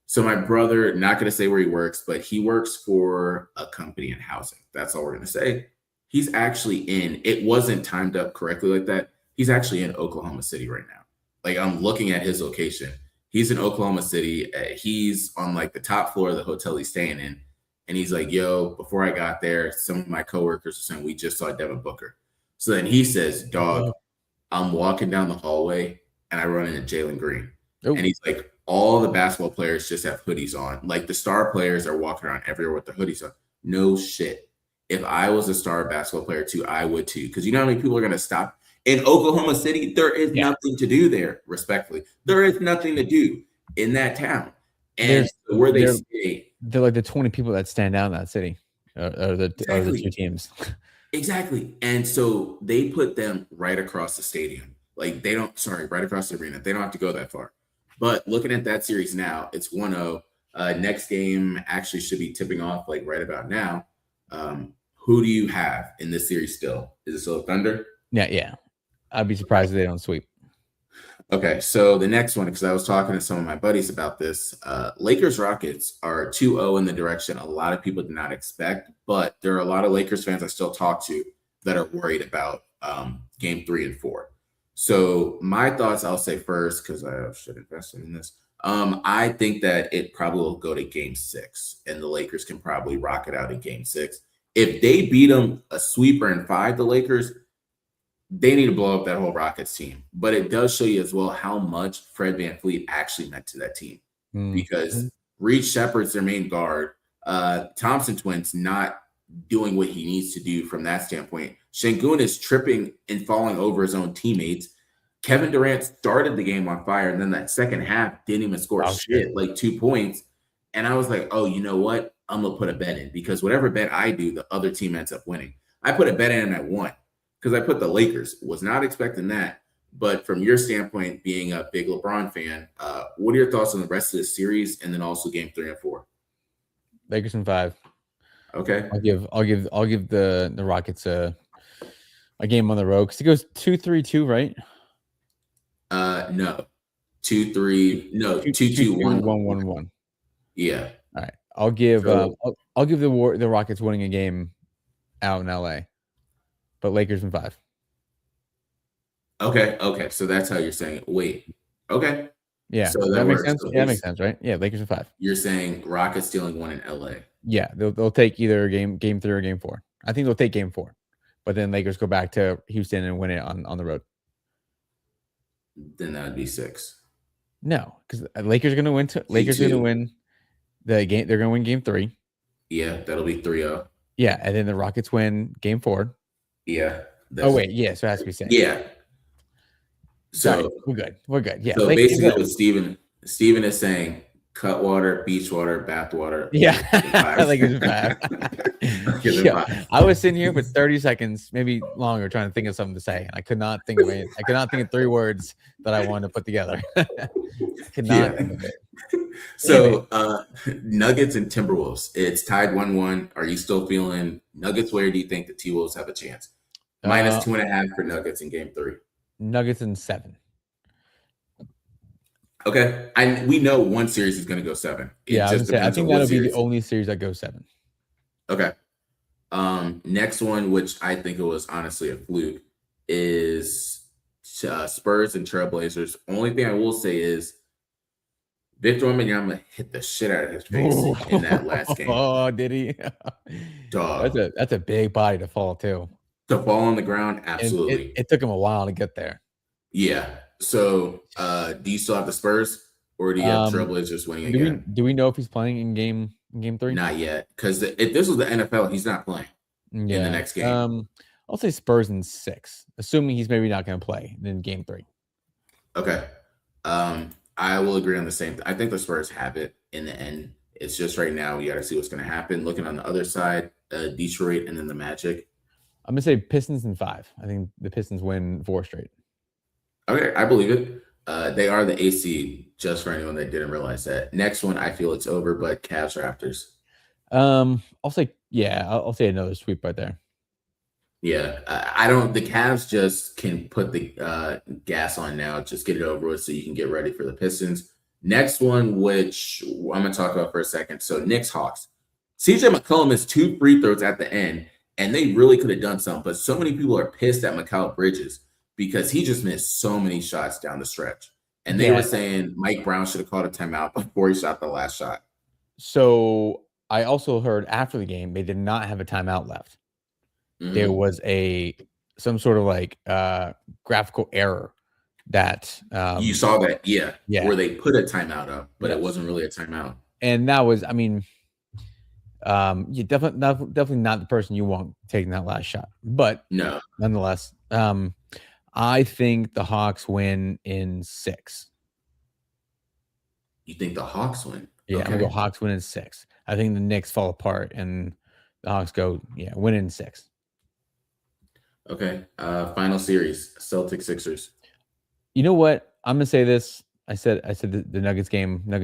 So my brother, not going to say where he works, but he works for a company in housing. That's all we're going to say. He's actually it wasn't timed up correctly like that. He's actually in Oklahoma City right now. Like, I'm looking at his location. He's in Oklahoma City. He's on like the top floor of the hotel he's staying in. And he's like, yo, before I got there, some of my coworkers were saying we just saw Devin Booker. So then he says, dog, I'm walking down the hallway and I run into Jalen Green. And he's like, all the basketball players just have hoodies on. Like, the star players are walking around everywhere with the hoodies on. No shit. If I was a star basketball player too, I would too. Because you know how many people are going to stop? In Oklahoma City, there is nothing to do there, respectfully. There is nothing to do in that town. And where they stay. They're like the 20 people that stand out in that city, or the two teams. Exactly. And so they put them right across the stadium. Like, right across the arena. They don't have to go that far. But looking at that series now, it's 1-0. Next game actually should be tipping off like right about now. Who do you have in this series still? Is it still Thunder? Yeah. I'd be surprised if they don't sweep. Okay, so the next one, because I was talking to some of my buddies about this, Lakers Rockets are 2-0 in the direction a lot of people did not expect, but there are a lot of Lakers fans I still talk to that are worried about game 3 and 4. So my thoughts, I'll say first, because I should invest in this. I think that it probably will go to game 6, and the Lakers can probably rock it out in game 6. If they beat them a sweeper in 5, the Lakers, they need to blow up that whole Rockets team. But it does show you as well how much Fred VanVleet actually meant to that team. Because Reed Shepard's their main guard. Thompson twins not doing what he needs to do from that standpoint. Şengün is tripping and falling over his own teammates. Kevin Durant started the game on fire, and then that second half didn't even score shit, like 2 points. And I was like, oh, you know what? I'm going to put a bet in, because whatever bet I do, the other team ends up winning. I put a bet in and I won, because I put the Lakers. Was not expecting that. But from your standpoint, being a big LeBron fan, what are your thoughts on the rest of the series, and then also game 3 and 4? Lakers in 5. Okay. I'll give the Rockets a game on the road, because it goes 2-3-2, right? No. 2-3. No, 2-2-1. 1-1-1. Yeah. All right. I'll give the Rockets winning a game out in LA. But Lakers in 5. Okay. So that's how you're saying it. Wait. Okay. Yeah. So that makes sense. Yeah, that makes sense, right? Yeah, Lakers in 5. You're saying Rockets stealing 1 in LA. Yeah, they'll take either game 3 or game 4. I think they'll take game 4. But then Lakers go back to Houston and win it on the road. Then that would be 6. No, because Lakers are going to win. Lakers are going to win the game. They're going to win game 3. Yeah, that'll be 3-0. Yeah, and then the Rockets win game 4. Yeah. Oh wait, yeah. So it has to be 6. Yeah. So right, we're good. Yeah. So basically, what Steven is saying: Cutwater, Beachwater, Bathwater. Yeah, Lakers in 5. Yeah. I was sitting here for 30 seconds, maybe longer, trying to think of something to say. I could not think of it. I could not think of 3 words that I wanted to put together. Could not think of it. So Nuggets and Timberwolves, it's tied 1-1. Are you still feeling Nuggets? Where do you think the T-Wolves have a chance? Minus 2.5 for Nuggets in game 3. Nuggets in 7. Okay. We know one series is going to go 7. I think that'll be the only series that goes 7. Okay. Next one, which I think it was honestly a fluke, is Spurs and Trailblazers. Only thing I will say is Victor Wembanyama hit the shit out of his face in that last game. Oh, did he? Dog. That's a big body to fall too. To fall on the ground, absolutely. It took him a while to get there. Yeah. So, do you still have the Spurs, or do you have Trailblazers winning again? Do we know if he's playing in game 3? Not yet, because if this was the NFL, he's not playing in the next game. I'll say Spurs in 6, assuming he's maybe not going to play in game 3. Okay. I will agree on the same thing. I think the Spurs have it in the end. It's just right now we got to see what's going to happen. Looking on the other side, Detroit and then the Magic. I'm going to say Pistons in 5. I think the Pistons win 4 straight. Okay, I believe it. They are the AC, just for anyone that didn't realize that. Next one, I feel it's over, but Cavs Raptors. I'll say another sweep right there. Yeah, the Cavs just can put the gas on now, just get it over with so you can get ready for the Pistons. Next one, which I'm going to talk about for a second. So Knicks Hawks. CJ McCollum missed 2 free throws at the end, and they really could have done something, but so many people are pissed at Mikal Bridges because he just missed so many shots down the stretch. And they were saying Mike Brown should have called a timeout before he shot the last shot. So I also heard after the game, they did not have a timeout left. Mm-hmm. There was some sort of graphical error that you saw that, yeah, where they put a timeout up, but it wasn't really a timeout. And that was, you definitely not the person you want taking that last shot, but no, nonetheless, I think the Hawks win in 6. You think the Hawks win? Yeah, okay. I'm gonna go Hawks win in 6. I think the Knicks fall apart and the Hawks win in 6. Okay. Final series, Celtics Sixers. You know what? I'm gonna say this. I said the Nuggets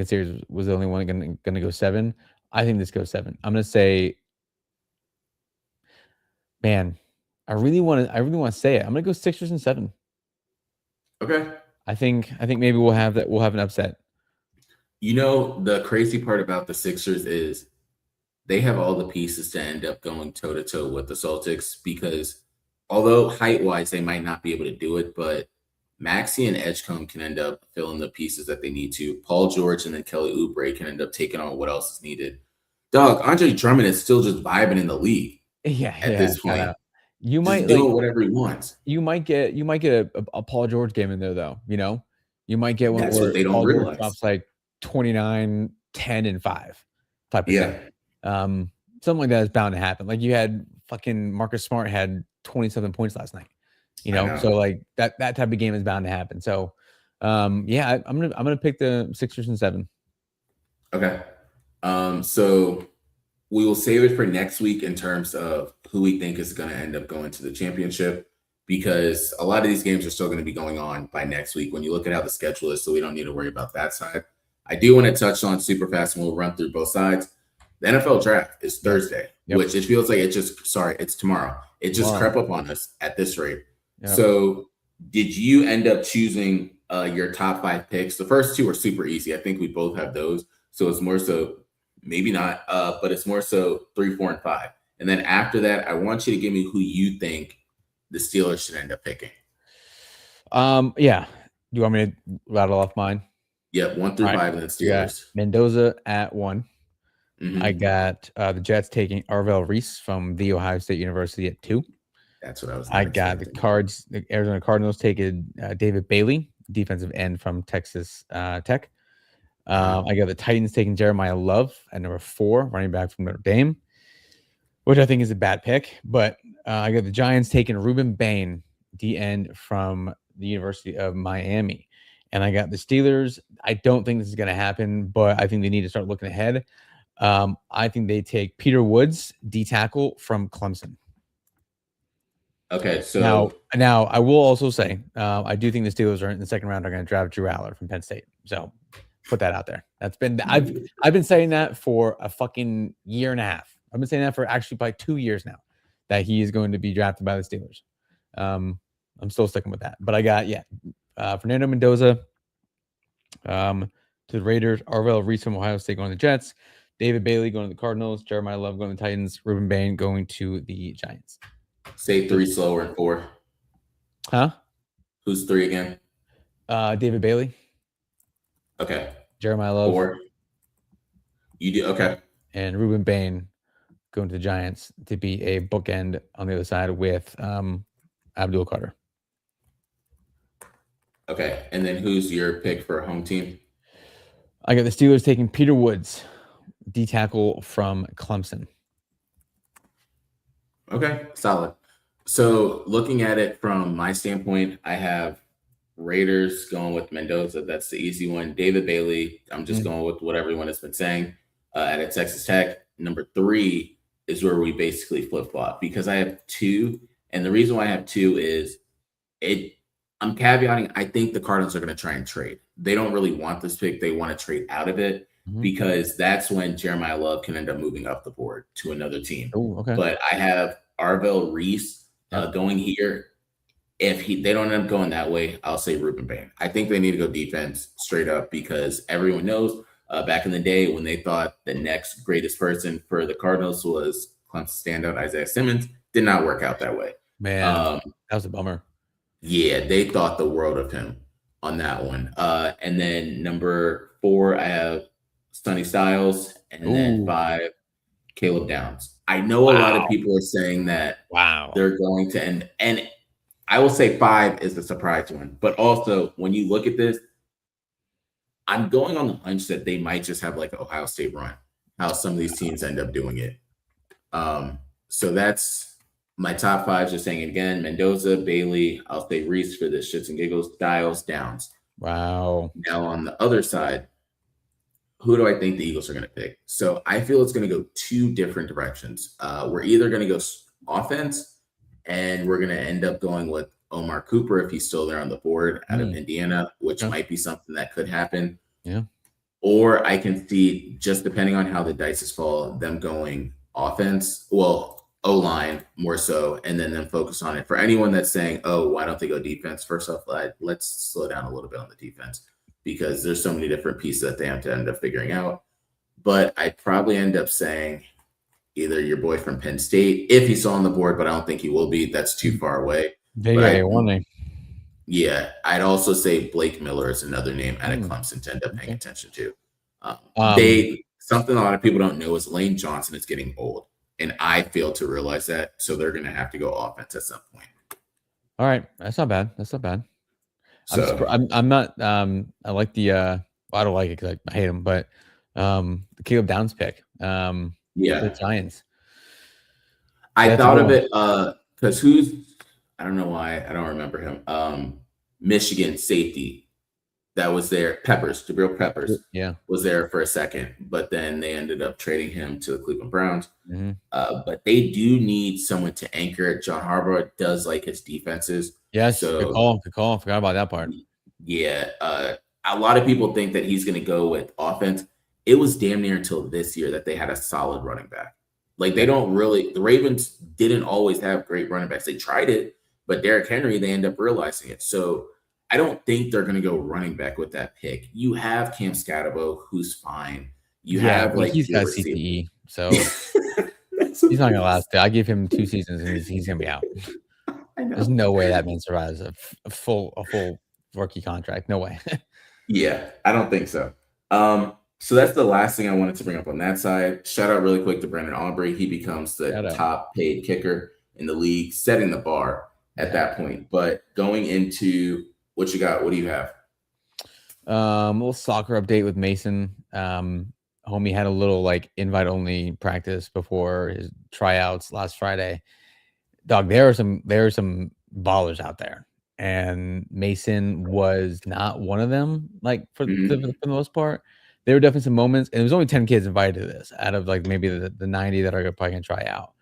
series was the only one gonna go 7. I think this goes 7. I'm gonna say, man, I really want to say it. I'm gonna go Sixers in 7. Okay. I think maybe we'll have that. We'll have an upset. You know, the crazy part about the Sixers is they have all the pieces to end up going toe to toe with the Celtics because although height wise they might not be able to do it, but Maxey and Edgecombe can end up filling the pieces that they need to. Paul George and then Kelly Oubre can end up taking on what else is needed. Dog, Andre Drummond is still just vibing in the league. At this point. You just might doing whatever he wants. You might get a Paul George game in there though. You know, you might get one That's where what they don't Paul realize. George drops like 29, 10, and 5 type of thing. Something like that is bound to happen. Like you had fucking Marcus Smart had 27 points last night. You know, so like that type of game is bound to happen. So yeah, I'm gonna pick the Sixers in 7. Okay. So we will save it for next week in terms of who we think is going to end up going to the championship, because a lot of these games are still going to be going on by next week when you look at how the schedule is, so we don't need to worry about that side. I do want to touch on super fast, and we'll run through both sides. The NFL draft is Thursday, which it feels like it's tomorrow. It just crept up on us at this rate. Yep. So did you end up choosing your top 5 picks? The first 2 are super easy. I think we both have those. So it's more so, maybe not, but it's more so 3, 4, and 5. And then after that, I want you to give me who you think the Steelers should end up picking. Yeah. Do you want me to rattle off mine? Yeah, 1 through 5 and then Steelers. Mendoza at 1. Mm-hmm. I got the Jets taking Arvell Reese from The Ohio State University at 2. That's what I was. I got the Arizona Cardinals taking David Bailey, defensive end from Texas Tech. I got the Titans taking Jeremiah Love at number 4, running back from Notre Dame, which I think is a bad pick. But I got the Giants taking Ruben Bain, D-end from the University of Miami. And I got the Steelers. I don't think this is going to happen, but I think they need to start looking ahead. I think they take Peter Woods, D-tackle from Clemson. Okay, so now I will also say I do think the Steelers are in the second round are going to draft Drew Aller from Penn State. So put that out there. That's been I've been saying that for a fucking year and a half. I've been saying that for actually like 2 years now, that he is going to be drafted by the Steelers. I'm still sticking with that. But I got Fernando Mendoza to the Raiders, Arvell Reese from Ohio State going to the Jets, David Bailey going to the Cardinals, Jeremiah Love going to the Titans, Ruben Bain going to the Giants. Say 3 slower and 4. Huh? Who's 3 again? David Bailey. Okay. Jeremiah Love. 4. You do okay. And Ruben Bain going to the Giants to be a bookend on the other side with Abdul Carter. Okay. And then who's your pick for home team? I got the Steelers taking Peter Woods, D-tackle from Clemson. Okay, solid. So looking at it from my standpoint, I have Raiders going with Mendoza. That's the easy one. David Bailey, I'm just going with what everyone has been saying at a Texas Tech. Number 3 is where we basically flip-flop, because I have 2. And the reason why I have 2 is I'm caveating, I think the Cardinals are going to try and trade. They don't really want this pick. They want to trade out of it, because that's when Jeremiah Love can end up moving up the board to another team. Ooh, okay. But I have Arvell Reese going here. If they don't end up going that way, I'll say Ruben Bain. I think they need to go defense straight up, because everyone knows back in the day when they thought the next greatest person for the Cardinals was Clemson standout Isaiah Simmons, did not work out that way. Man, that was a bummer. Yeah, they thought the world of him on that one. And then number 4, I have Sonny Styles, and then 5, Caleb Downs. I know a lot of people are saying that they're going to end, and I will say 5 is the surprise one. But also, when you look at this, I'm going on the hunch that they might just have like an Ohio State run, how some of these teams end up doing it. So that's my top 5. Just saying again: Mendoza, Bailey, I'll say Reese for the shits and giggles, Styles, Downs. Wow. Now on the other side, who do I think the Eagles are going to pick? So I feel it's going to go 2 different directions. We're either going to go offense, and we're going to end up going with Omar Cooper if he's still there on the board out of Indiana, which might be something that could happen. Yeah. Or I can see, just depending on how the dice fall, them going offense. Well, O-line more so, and then focus on it. For anyone that's saying, oh, why don't they go defense? First off, let's slow down a little bit on the defense because there's so many different pieces that they have to end up figuring out. But I'd probably end up saying either your boy from Penn State, if he's on the board, but I don't think he will be. That's too far away. Yeah, I'd also say Blake Miller is another name out of Clemson to end up paying attention to. Something a lot of people don't know is Lane Johnson is getting old. And I failed to realize that. So they're going to have to go offense at some point. All right. That's not bad. So I'm not, I like the, I don't like it because I hate him, but the Caleb Downs pick. The Giants. I thought of it because I don't know why. I don't remember him. Michigan safety. That was there. Jabril Peppers was there for a second, but then they ended up trading him to the Cleveland Browns. But they do need someone to anchor it. John Harbaugh does like his defenses. Yes, so, good call. Forgot about that part. Yeah. A lot of people think that he's going to go with offense. It was damn near until this year that they had a solid running back. Like the Ravens didn't always have great running backs. They tried it, but Derrick Henry, they end up realizing it. So I don't think they're going to go running back with that pick. You have Cam Scatterbo, who's fine. You have he's got CTE, so he's not going to last. I give him 2 seasons and he's going to be out. There's no way that man survives a full rookie contract. No way. Yeah, I don't think so. So that's the last thing I wanted to bring up on that side. Shout out really quick to Brandon Aubrey. He becomes the top paid kicker in the league, setting the bar at that point. But going into what you got? What do you have? A little soccer update with Mason. Homie had a little invite only practice before his tryouts last Friday. Dog, there are some ballers out there, and Mason was not one of them. For the most part, there were definitely some moments, and there was only 10 kids invited to this out of maybe the 90 that are probably gonna try out.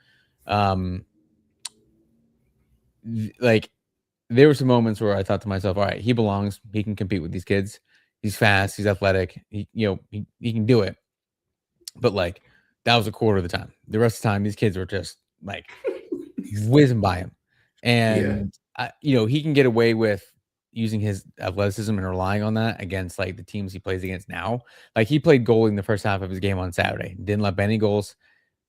There were some moments where I thought to myself, all right, he belongs. He can compete with these kids. He's fast. He's athletic. He can do it. But that was a quarter of the time. The rest of the time, these kids were just whizzing by him. And, he can get away with using his athleticism and relying on that against the teams he plays against now. He played goalie in the first half of his game on Saturday. Didn't let up any goals.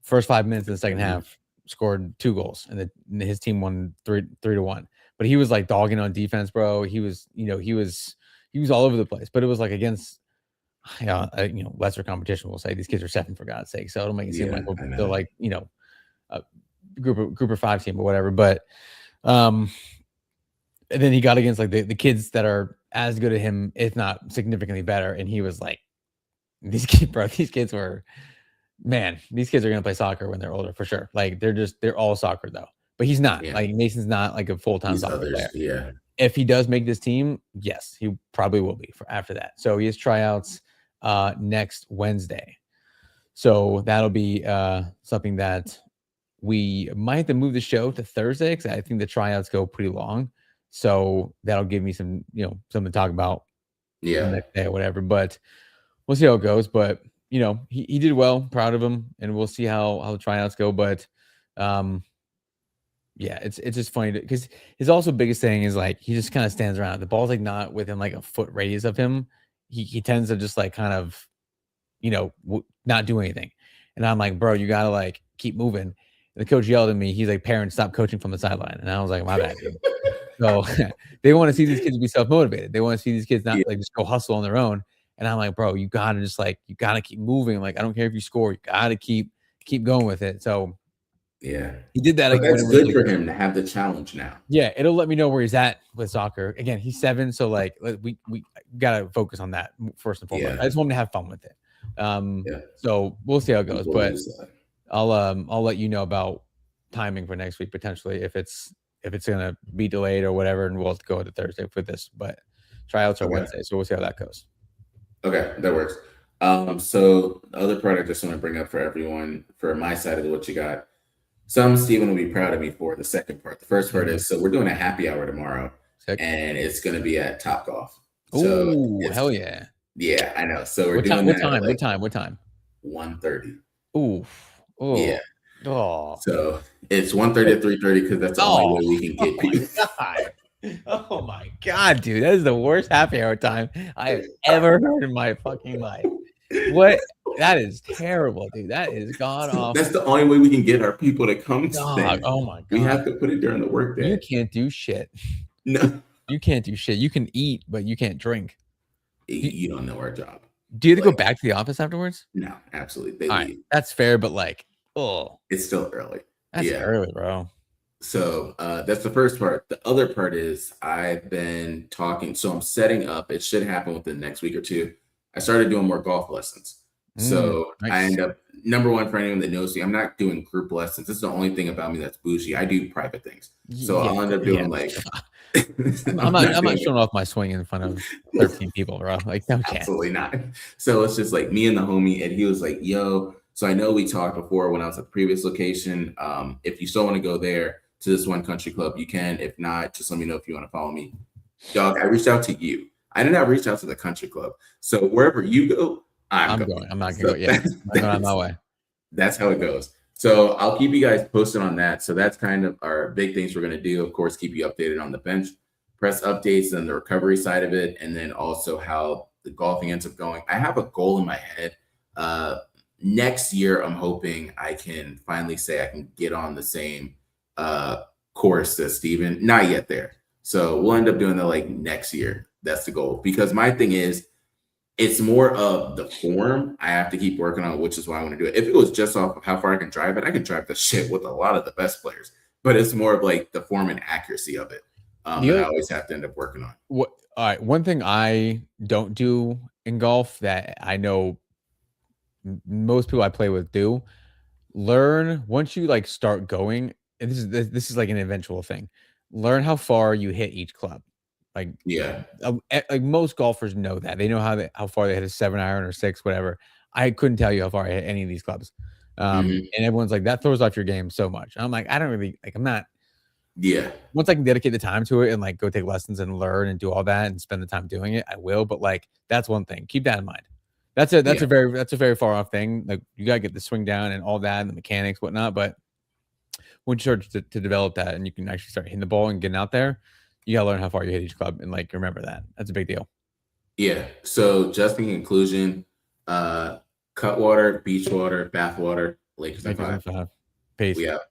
First 5 minutes of the second half, scored 2 goals. And his team won 3-1. But he was dogging on defense, bro. He was, he was all over the place. But it was against, lesser competition. We'll say these kids are 7 for God's sake. So it'll make it seem like they're a group of 5 team or whatever. But and then he got against the kids that are as good at him, if not significantly better. And he was these kids were, man, these kids are gonna play soccer when they're older for sure. They're all soccer though. But he's not. Mason's not a full-time soccer player. Yeah. If he does make this team, yes, he probably will be for after that. So he has tryouts next Wednesday. So that'll be something that we might have to move the show to Thursday because I think the tryouts go pretty long. So that'll give me some, something to talk about the next day or whatever. But we'll see how it goes. But he did well, proud of him, and we'll see how the tryouts go. But yeah, it's just funny because his also biggest thing is he just kind of stands around. The ball's not within a foot radius of him. He tends to just kind of, not do anything. And I'm bro, you gotta keep moving. And the coach yelled at me. He's parents, stop coaching from the sideline. And I was my bad, dude. So they want to see these kids be self-motivated. They want to see these kids not just go hustle on their own. And I'm bro, you gotta just you gotta keep moving. I don't care if you score, you gotta keep going with it. So yeah, he did that. But that's good for him to have the challenge now. Yeah, it'll let me know where he's at with soccer. Again, he's 7, so we gotta focus on that first and foremost. I just want him to have fun with it. So we'll see how it goes. But I'll let you know about timing for next week potentially if it's gonna be delayed or whatever, and we'll have to go to Thursday for this. But tryouts are Wednesday, so we'll see how that goes. Okay, that works. So the other part I just want to bring up for everyone, for my side of what you got. Stephen will be proud of me for the second part. The first part is, so we're doing a happy hour tomorrow. And it's going to be at Top Golf. Oh, hell yeah. Yeah, I know. So we're doing that. What time? 1:30. Oh, yeah. Oh, So it's 1:30 to 3:30 because that's the only way we can get people. God. Oh my God, dude. That is the worst happy hour time I have ever heard in my fucking life. What? That is terrible, dude. That is god awful. That's the only way we can get our people to come to Dog. Oh my God. We have to put it during the workday. You can't do shit. No. You can't do shit. You can eat, but you can't drink. You don't know our job. Do you have to go back to the office afterwards? No, absolutely. They leave. Right, that's fair, but like, oh, it's still early. That's early, bro. So that's the first part. The other part is I've been talking. So I'm setting up. It should happen within the next week or two. I started doing more golf lessons. So nice. I end up, number one, for anyone that knows me, I'm not doing group lessons. This is the only thing about me that's bougie. I do private things. So I'll end up doing like. I'm not showing off my swing in front of 13 people, bro. Like, no chance. Absolutely not. So it's just like me and the homie, and he was like, yo. So I know we talked before when I was at the previous location. If you still want to go there to this one country club, you can. If not, just let me know if you want to follow me. Dog, I reached out to you. I did not reach out to the country club. So wherever you go, I'm going. I'm not going to go. Yeah, I'm going on my way. That's how it goes. So I'll keep you guys posted on that. So that's kind of our big things we're going to do. Of course, keep you updated on the bench press updates and the recovery side of it, and then also how the golfing ends up going. I have a goal in my head. Next year, I'm hoping I can finally say I can get on the same course as Steven. Not yet there. So we'll end up doing that like next year. That's the goal. Because my thing is, it's more of the form I have to keep working on, which is why I want to do it. If it was just off of how far I can drive it, I can drive the shit with a lot of the best players. But it's more of like the form and accuracy of it that I always have to end up working on. All right. One thing I don't do in golf that I know most people I play with do, learn once you like start going, and this is like an eventual thing. Learn how far you hit each club. Like, yeah, like most golfers know that. They know how far they hit a 7-iron or 6, whatever. I couldn't tell you how far I hit any of these clubs. And everyone's like, that throws off your game so much. I'm like, I don't really like, I'm not. Yeah. Once I can dedicate the time to it and like go take lessons and learn and do all that and spend the time doing it, I will. But like, that's one thing. Keep that in mind. That's a very far off thing. Like, you gotta get the swing down and all that and the mechanics, whatnot. But once you start to develop that and you can actually start hitting the ball and getting out there, you gotta learn how far you hit each club and like remember that. That's a big deal. Yeah. So just in conclusion, Cutwater, Beachwater, Bathwater, Lakers 5. Peace. We out.